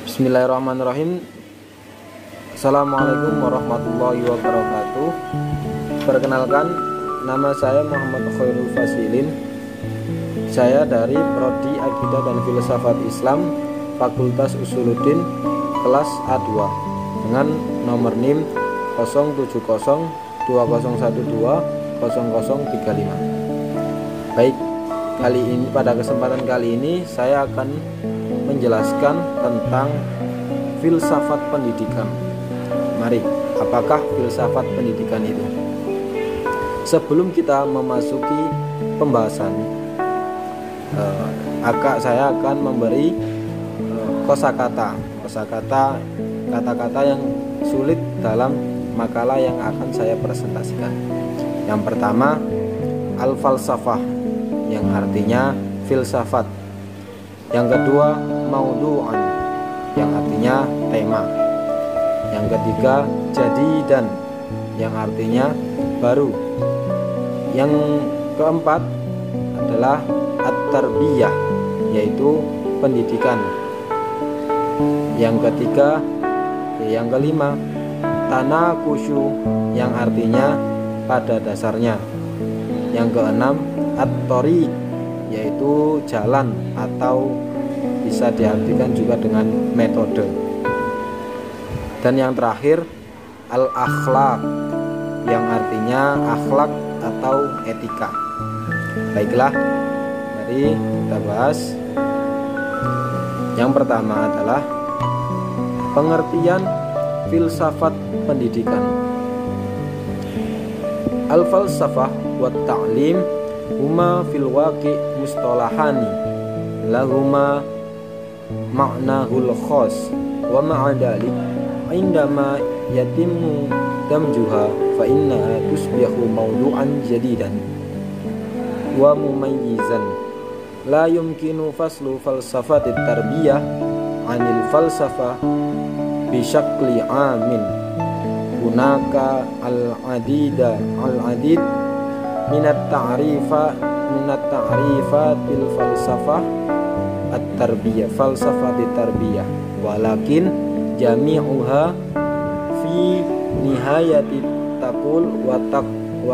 Bismillahirrahmanirrahim. Assalamualaikum warahmatullahi wabarakatuh. Perkenalkan, nama saya Muhammad Khairul Fasilin. Saya dari Prodi Akidah dan Filsafat Islam, Fakultas Usuluddin, kelas A2 dengan nomor NIM 07020120035. Baik, pada kesempatan kali ini saya akan menjelaskan tentang filsafat pendidikan. Mari, apakah filsafat pendidikan itu? Sebelum kita memasuki pembahasan, saya akan memberi kosakata, kata-kata yang sulit dalam makalah yang akan saya presentasikan. Yang pertama, al-falsafah, yang artinya filsafat. Yang kedua, maudu'an, yang artinya tema. Yang ketiga, jadidan, yang artinya baru. Yang keempat adalah at-tarbiyah, yaitu pendidikan. Yang kelima, tanakusyu, yang artinya pada dasarnya. Yang keenam, at-thoriq, yaitu jalan atau bisa diartikan juga dengan metode. Dan yang terakhir, al-akhlaq, yang artinya akhlak atau etika. Baiklah, mari kita bahas. Yang pertama adalah pengertian filsafat pendidikan. Al-falsafah wa ta'lim huma fil waqi mustalahani lahuma ma'nahul khas wa ma'adalik indama yatimmu damjuha fa innaha tusbihu mawdu'an jadidan wa mumayyizan la yumkinu faslu falsafatit tarbiyah anil falsafah bisyakli amin hunaka al-adid minat ta'rifatil falsafah at-tarbiyah, falsafatit tarbiyah, walakin jami'uha fi nihayati taqul wa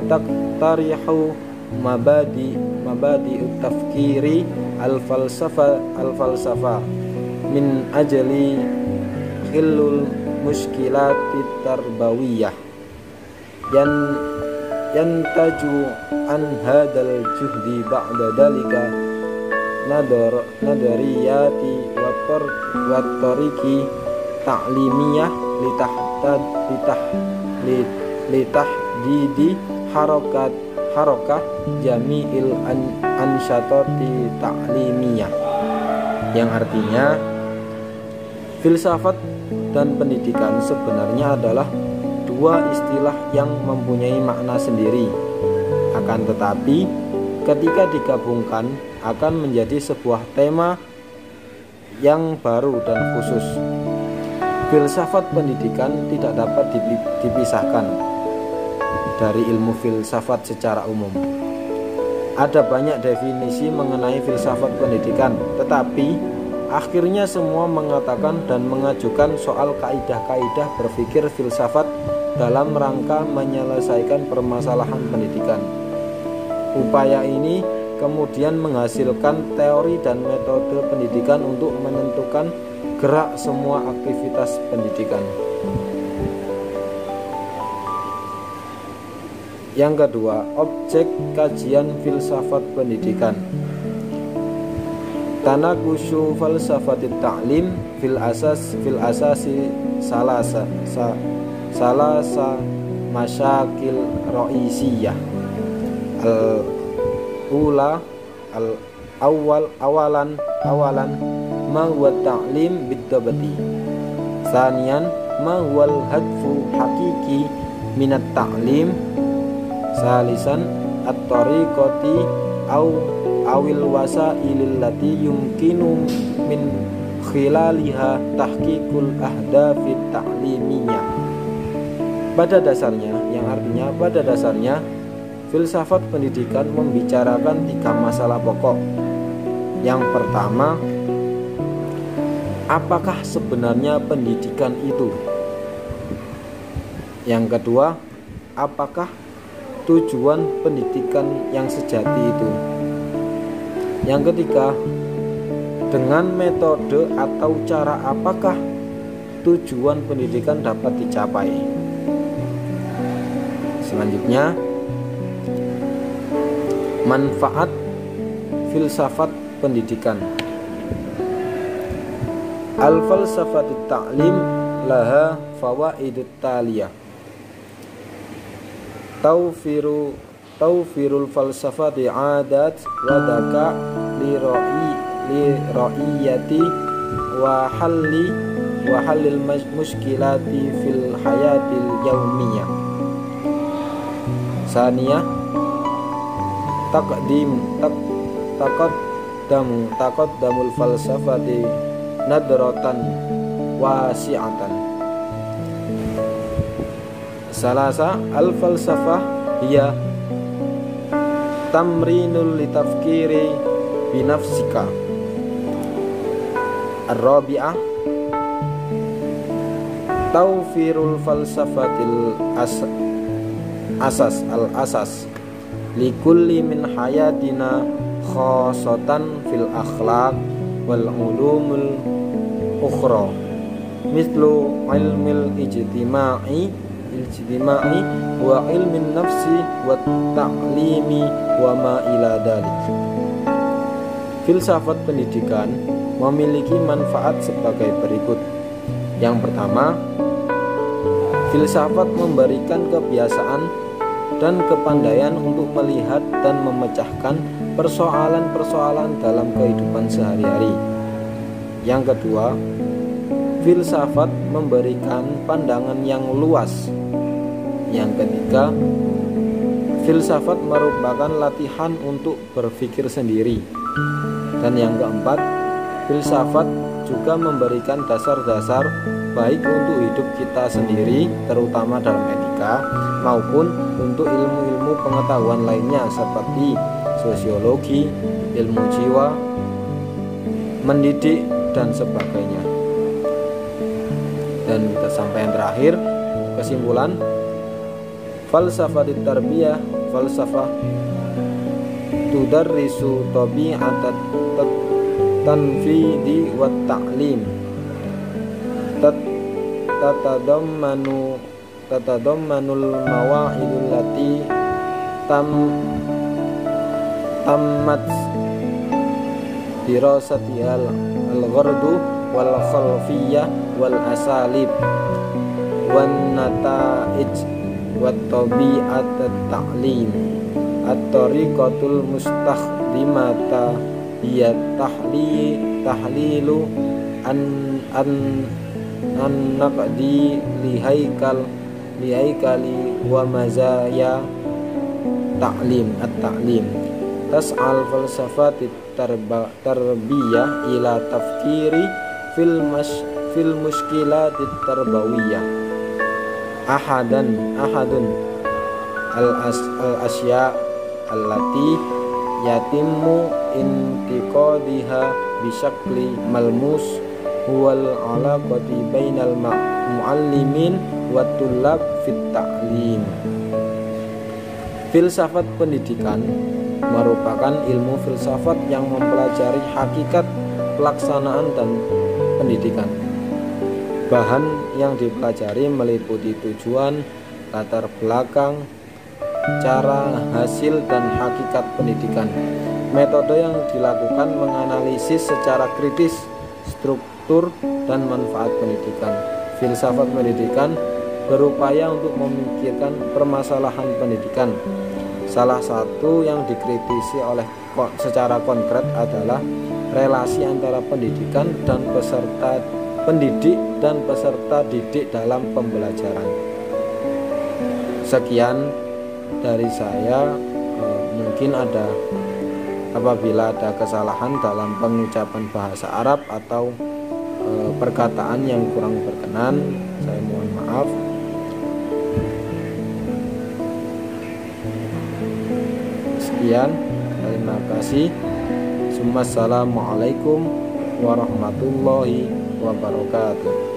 taqtarihu mabadi tafkiri al-falsafa min ajli khillul muskilatit tarbawiyah yantaju an hadal juhdi ba'da dalika nadariyati wa tariqi ta'limiyah litahdidi harakah jami'il ansyatati ta'limiyah, yang artinya filsafat dan pendidikan sebenarnya adalah dua istilah yang mempunyai makna sendiri. Akan tetapi ketika digabungkan akan menjadi sebuah tema yang baru dan khusus. Filsafat pendidikan tidak dapat dipisahkan dari ilmu filsafat secara umum. Ada banyak definisi mengenai filsafat pendidikan, tetapi akhirnya semua mengatakan dan mengajukan soal kaidah-kaidah berpikir filsafat dalam rangka menyelesaikan permasalahan pendidikan. Upaya ini kemudian menghasilkan teori dan metode pendidikan untuk menentukan gerak semua aktivitas pendidikan. Yang kedua, objek kajian filsafat pendidikan. Tanakusyu falsafatit ta'lim fil asasi salasa masyakil ra'isiyah. Awalan ma huwa ta'lim bid-dabati. Tsaniyan ma huwa al-hadfu haqiqi minat ta'lim. Salisan at-tariqati awil wasailil lati yumkinu min khilaliha tahqiqul ahdafi ta'limiyah. Pada dasarnya, yang artinya pada dasarnya filsafat pendidikan membicarakan tiga masalah pokok. Yang pertama, apakah sebenarnya pendidikan itu? Yang kedua, apakah tujuan pendidikan yang sejati itu? Yang ketiga, dengan metode atau cara apakah tujuan pendidikan dapat dicapai? Selanjutnya, manfaat filsafat pendidikan. Al-falsafatut ta'lim laha fawaidut taliyah. Tawfirul falsafati adat wa daka li ra'iyati wa halil muskilati fil hayatil yaumiyah. Saniyah, taqaddamul falsafati nadratan wasi'atan. Salasa, al-falsafah hiya tamrinul litafkiri binafsika. Ar-rabi'ah, tawfirul falsafatil asas likulli min hayatina khosatan fil akhlaq wal ulumul ukhra mislu ilmil ijtima'i wa ilmin nafsi wa ta'limi wa ma ila dalik. Filsafat pendidikan memiliki manfaat sebagai berikut. Yang pertama, filsafat memberikan kebiasaan dan kepandaian untuk melihat dan memecahkan persoalan-persoalan dalam kehidupan sehari-hari. Yang kedua, filsafat memberikan pandangan yang luas. Yang ketiga, filsafat merupakan latihan untuk berpikir sendiri. Dan yang keempat, filsafat juga memberikan dasar-dasar baik untuk hidup kita sendiri, terutama dalam etika, maupun untuk ilmu-ilmu pengetahuan lainnya seperti sosiologi, ilmu jiwa, mendidik, dan sebagainya. Dan sampai yang terakhir, kesimpulan, falsafatit tarbiyah, falsafah tudarrisu tabi'atat tanfidi wa ta'lim, tatadammanul mawa'idul lati tammat dirasatihal al-ghardu wal khalfiyah wal asalib wan nata'ij wat tabi'at at-ta'lim at-tariqatul mustakhdimata hiya tahlilu an naqdi lihaikali wa mazaya ta'lim at-ta'lim. Tas'al falsafatit tarbiyah ila tafkiri fil muskilatit tarbawiyah ahadun al-asya allati yatimmu intiqadiha bisyakli malmus huwal alaqati bainal muallimin wa tullab fit ta'lim. Filsafat pendidikan merupakan ilmu filsafat yang mempelajari hakikat pelaksanaan dan pendidikan. Bahan yang dipelajari meliputi tujuan, latar belakang, cara, hasil, dan hakikat pendidikan. Metode yang dilakukan menganalisis secara kritis struktur dan manfaat pendidikan. Filsafat pendidikan berupaya untuk memikirkan permasalahan pendidikan. Salah satu yang dikritisi oleh secara konkret adalah relasi antara pendidikan dan peserta pendidik dan peserta didik dalam pembelajaran. Sekian dari saya. Mungkin apabila ada kesalahan dalam pengucapan bahasa Arab atau perkataan yang kurang berkenan, saya mohon maaf. Sekian, terima kasih. Assalamualaikum warahmatullahi wabarakatuh.